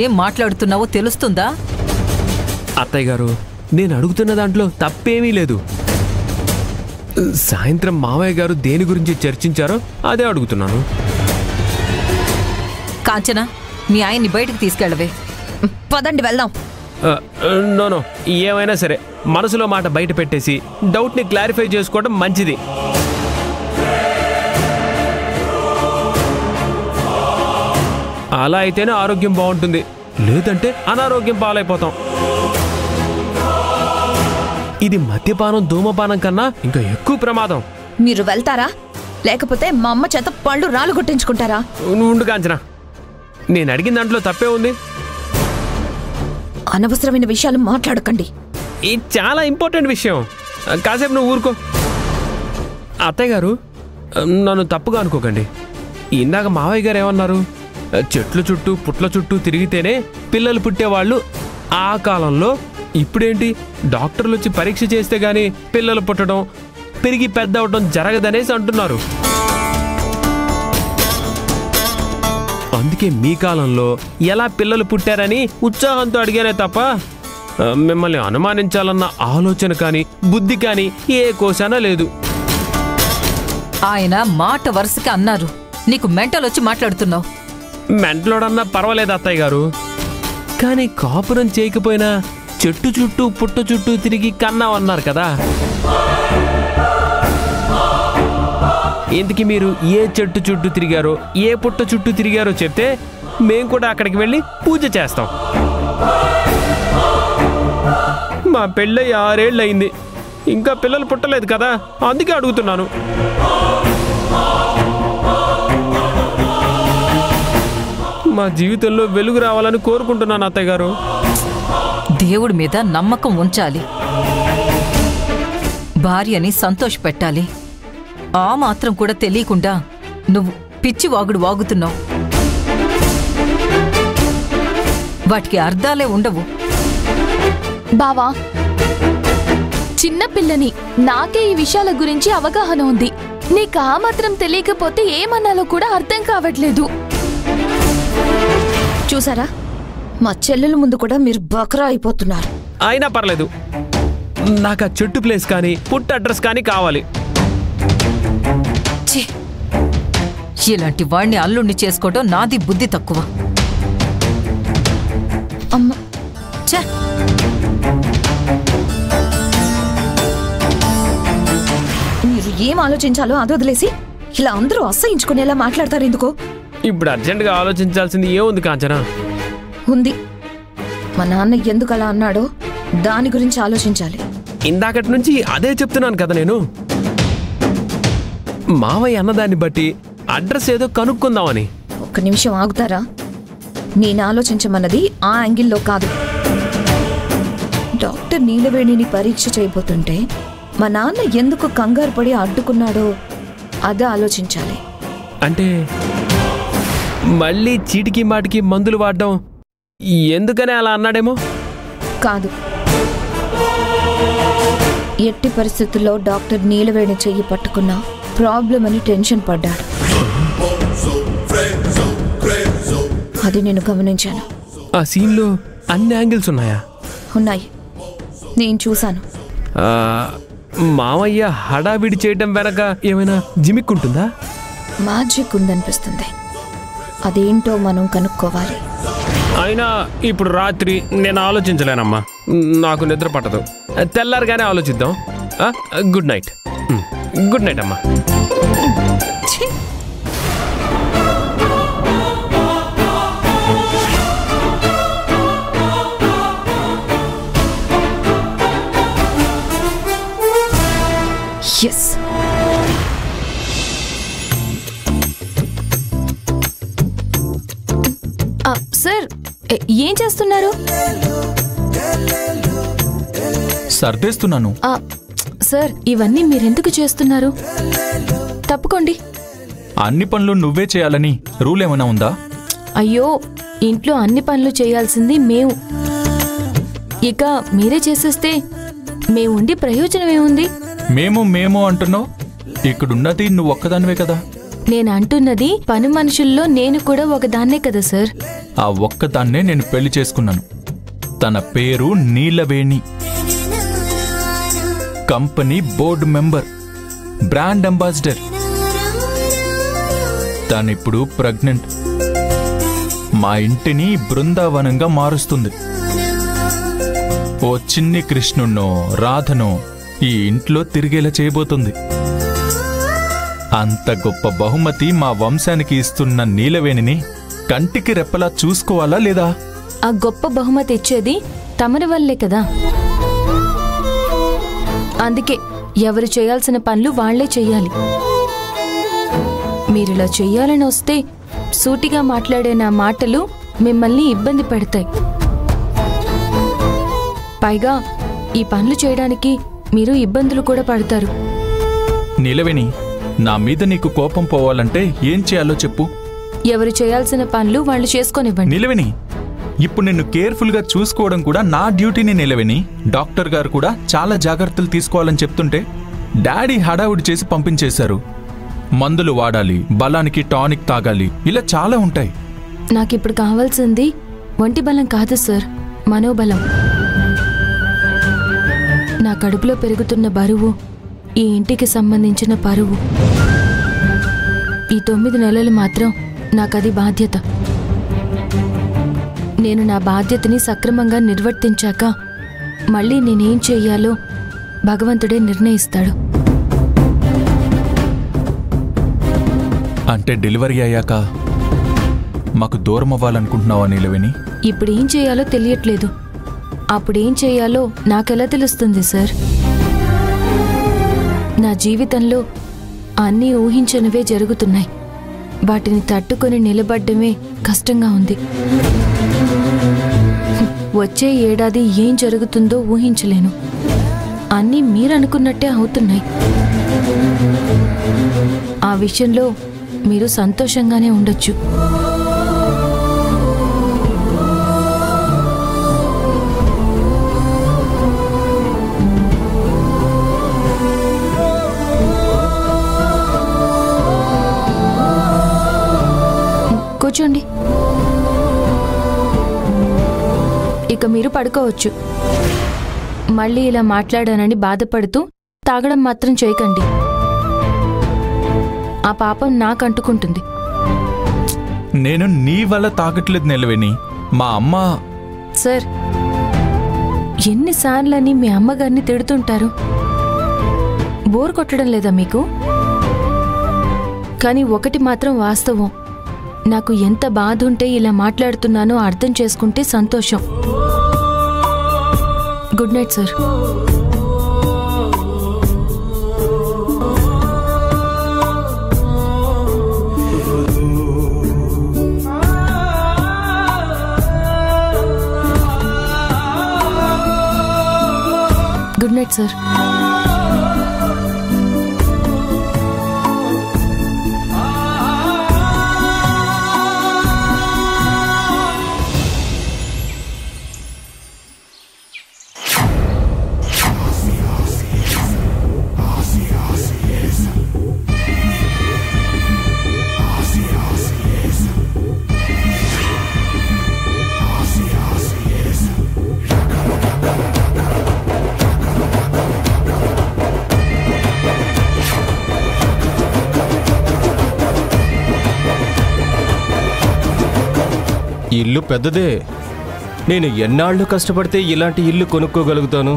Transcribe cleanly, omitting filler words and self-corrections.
ఏం మాట్లాడుతున్నావో తెలుస్తుందా? అత్తయ్య గారు, నేను అడుగుతున్న దాంట్లో తప్పేమీ లేదు. సాయంత్రం మావయ్య గారు దేని గురించి చర్చించారో అదే అడుగుతున్నాను. కాంచన, మీ ఆయన్ని బయటకు తీసుకెళ్ళవే. పదండి వెళ్దాం. నో, ఏమైనా సరే మనసులో మాట బయట పెట్టేసి డౌట్ని క్లారిఫై చేసుకోవడం మంచిది. అలా అయితేనే ఆరోగ్యం బాగుంటుంది, లేదంటే అనారోగ్యం పాలైపోతాం. ఇది మద్యపానం ధూమపానం కన్నా ఇంకా ఎక్కువ ప్రమాదం. మీరు వెళ్తారా లేకపోతే మా అమ్మ చేత పళ్ళు రాళ్ళు కొట్టించుకుంటారా? ఉండు కాంచన, నేను అడిగిన దాంట్లో తప్పే ఉంది. అనవసరమైన విషయాలు మాట్లాడకండి. ఇది చాలా ఇంపార్టెంట్ విషయం. కాసేపు నువ్వు ఊరుకో. అత్తయ్య గారు, నన్ను తప్పుగా అనుకోకండి. ఇందాక మావయ్య గారు ఏమన్నారు? చెట్ల చుట్టూ పుట్ల చుట్టూ తిరిగితేనే పిల్లలు పుట్టేవాళ్ళు ఆ కాలంలో. ఇప్పుడేంటి, డాక్టర్లు వచ్చి పరీక్ష చేస్తే గానీ పిల్లలు పుట్టడం, పెరిగి పెద్ద అవడం జరగదనేసి అంటున్నారు. అందుకే మీ కాలంలో ఎలా పిల్లలు పుట్టారని ఉత్సాహంతో అడిగానే తప్ప మిమ్మల్ని అనుమానించాలన్న ఆలోచన కానీ బుద్ధి కానీ ఏ కోశానా లేదు. ఆయన మాట వరుసగా అన్నారు, నీకు మెంటల్ వచ్చి మాట్లాడుతున్నావు. మెంటలోడన్నా పర్వాలేదు అత్తయ్య గారు, కానీ కాపురం చేయకపోయినా చెట్టు చుట్టూ పుట్ట చుట్టూ తిరిగి కన్నామన్నారు కదా. ఇంతకీ మీరు ఏ చెట్టు చుట్టూ తిరిగారో ఏ పుట్ట చుట్టూ తిరిగారో చెప్తే మేము కూడా అక్కడికి వెళ్ళి పూజ చేస్తాం. మా పెళ్ళై 6 ఏళ్ళు అయింది, ఇంకా పిల్లలు పుట్టలేదు కదా, అందుకే అడుగుతున్నాను. మా జీవితంలో వెలుగు రావాలని కోరుకుంటున్నాను అత్తయ్య గారు. దేవుడి మీద నమ్మకం ఉంచాలి, భార్యని సంతోషపెట్టాలి. ఆ మాత్రం కూడా తెలియకుండా నువ్వు పిచ్చి వాగుడు వాగుతున్నావు. వాటికి అర్థాలే ఉండవు. బావా, చిన్నపిల్లని, నాకే ఈ విషయాల గురించి అవగాహన ఉంది. నీకు ఆ మాత్రం తెలియకపోతే ఏమన్నాలో కూడా అర్థం కావట్లేదు. చూసారా, మా చెల్లెల ముందు కూడా మీరు బకరా అయిపోతున్నారు. అయినా పర్లేదు, నాకు ఆ చెట్టు ప్లేస్ కానీ పుట్ట అడ్రస్ కానీ కావాలి. ఇలాంటి వాడిని అల్లుణ్ణి చేసుకోవడం నాది బుద్ధి తక్కువ. అమ్మ, మీరు ఏం ఆలోచించాలో అది వదిలేసి ఇలా అందరూ అసహించుకునేలా మాట్లాడతారు ఎందుకో? ఇప్పుడు అర్జెంటుగా ఆలోచించాల్సింది ఏముంది కాంచనా? ఉంది. మా నాన్న ఎందుకు అలా అన్నాడో దాని గురించి ఆలోచించాలి. ఇందాకటి నుంచి అదే చెప్తున్నాను కదా నేను. మావయ్య అన్నదాన్ని బట్టి అడ్రస్ ఏదో కనుక్కుందామని. ఒక్క నిమిషం ఆగుతారా? నేను ఆలోచించమన్నది ఆ యాంగిల్లో కాదు. డాక్టర్ నీలవేణిని పరీక్ష చేయబోతుంటే మా నాన్న ఎందుకు కంగారు పడి అడ్డుకున్నాడో అదే ఆలోచించాలి. అంటే మళ్ళీ చీటికి మాటికి మందులు వాడడం ఎందుకనే అలా అన్నాడేమో? కాదు, ఎట్టి పరిస్థితుల్లో డాక్టర్ నీలవేణి చెయ్యి పట్టుకున్నా ప్రాబ్లం అని టెన్షన్ పడ్డాడు. అది నేను గమనించాను. ఆ సీన్లో అన్ని యాంగిల్స్ ఉన్నాయా? ఉన్నాయి, నేను చూశాను. మామయ్య హడావిడి చేయటం వెనక ఏమైనా జిమిక్కుంటుందా? మ్యాజిక్ ఉందనిపిస్తుంది. అదేంటో మనం కనుక్కోవాలి. అయినా ఇప్పుడు రాత్రి నేను ఆలోచించలేనమ్మా, నాకు నిద్ర పట్టదు. తెల్లారిగానే ఆలోచిద్దాం. Good night. గుడ్ నైట్ అమ్మా. ఎస్, సార్ ఏం చేస్తున్నారు? సర్దేస్తున్నాను. సార్, ఇవన్నీ మీరెందుకు చేస్తున్నారు? తప్పుకోండి. అన్ని పనులు నువ్వే చేయాలని రూల్ ఏమైనా ఉందా? అయ్యో, ఇంట్లో అన్ని పనులు చేయాల్సింది మేము. ఇక మీరే చేసేస్తే మేముండి ప్రయోజనం ఏముంది? మేము అంటున్నావు, ఇక్కడున్నది నువ్వు ఒక్కదానివే కదా. నేను అంటున్నది పని మనుషుల్లో నేను కూడా ఒకదాన్నే కదా సార్. ఆ ఒక్కదాన్నే నేను పెళ్లి చేసుకున్నాను. తన పేరు Neelaveni. Company board member, brand ambassador. తనిప్పుడు ప్రెగ్నెంట్. మా ఇంటిని బృందావనంగా మారుస్తుంది. ఓ చిన్ని కృష్ణుణ్ణో రాధనో ఈ ఇంట్లో తిరిగేలా చేయబోతుంది. అంత గొప్ప బహుమతి మా వంశానికి ఇస్తున్న నీలవేణిని కంటికి రెప్పలా చూసుకోవాలా లేదా? ఆ గొప్ప బహుమతి ఇచ్చేది తమరి వల్లే కదా. అందుకే ఎవరు చేయాల్సిన పనులు వాళ్లే చెయ్యాలి. మీరిలా చెయ్యాలని వస్తే సూటిగా మాట్లాడే నా మాటలు మిమ్మల్ని ఇబ్బంది పెడతాయి. పైగా ఈ పనులు చేయడానికి మీరు ఇబ్బందులు కూడా పడతారు. నీలవేణి, నా మీద నీకు కోపం పోవాలంటే ఏం చేయాలో చెప్పు. ఎవరు చేయాల్సిన పనులు వాళ్ళు చేసుకొనివ్వండి. నీలవేణి, ఇప్పుడు నిన్ను కేర్ఫుల్గా చూసుకోవడం కూడా నా డ్యూటీని. నీలవేణి, డాక్టర్ గారు కూడా చాలా జాగ్రత్తలు తీసుకోవాలని చెప్తుంటే డాడీ హడావుడి చేసి పంపించేశారు. మందులు వాడాలి, బలానికి టానిక్ తాగాలి, ఇలా చాలా ఉంటాయి. నాకిప్పుడు కావాల్సింది ఒంటి బలం కాదు సార్, మనోబలం. నా కడుపులో పెరుగుతున్న బరువు ఈ ఇంటికి సంబంధించిన పరువు. ఈ 9 నెలలు మాత్రం నాకది బాధ్యత. నేను నా బాధ్యతని సక్రమంగా నిర్వర్తించాక మళ్ళీ నేనేం చెయ్యాలో భగవంతుడే నిర్ణయిస్తాడు. అంటే డెలివరీ అయ్యాక మాకు దూరం అవ్వాలనుకుంటున్నావా నీలవేణి? ఇప్పుడేం చేయాలో తెలియట్లేదు. అప్పుడేం చేయాలో నాకెలా తెలుస్తుంది సార్? నా జీవితంలో అన్నీ ఊహించనివే జరుగుతున్నాయి. వాటిని తట్టుకొని నిలబడ్డమే కష్టంగా ఉంది. వచ్చే ఏడాది ఏం జరుగుతుందో ఊహించలేను. అన్నీ మీరనుకున్నట్టే అవుతున్నాయి. ఆ విషయంలో మీరు సంతోషంగానే ఉండొచ్చు. కూర్చోండి. ఇక మీరు పడుకోవచ్చు. మళ్ళీ ఇలా మాట్లాడానని బాధపడుతూ తాగడం మాత్రం చేయకండి. ఆ పాపం నాకంటుకుంటుంది. నేను నీ వల్ల తాగట్లేదు నీలవేణి. మా అమ్మ... సార్, ఎన్నిసార్లని మీ అమ్మగారిని తిడుతుంటారు? బోర్ కొట్టడం లేదా మీకు? కానీ ఒకటి మాత్రం వాస్తవం. నాకు ఎంత బాధ ఉంటే ఇలా మాట్లాడుతున్నానో అర్థం చేసుకుంటే సంతోషం. Good night sir. Good night sir. ఇల్లు పెద్దదే. నేను ఎన్నాళ్ళు కష్టపడితే ఇలాంటి ఇల్లు కొనుక్కోగలుగుతాను?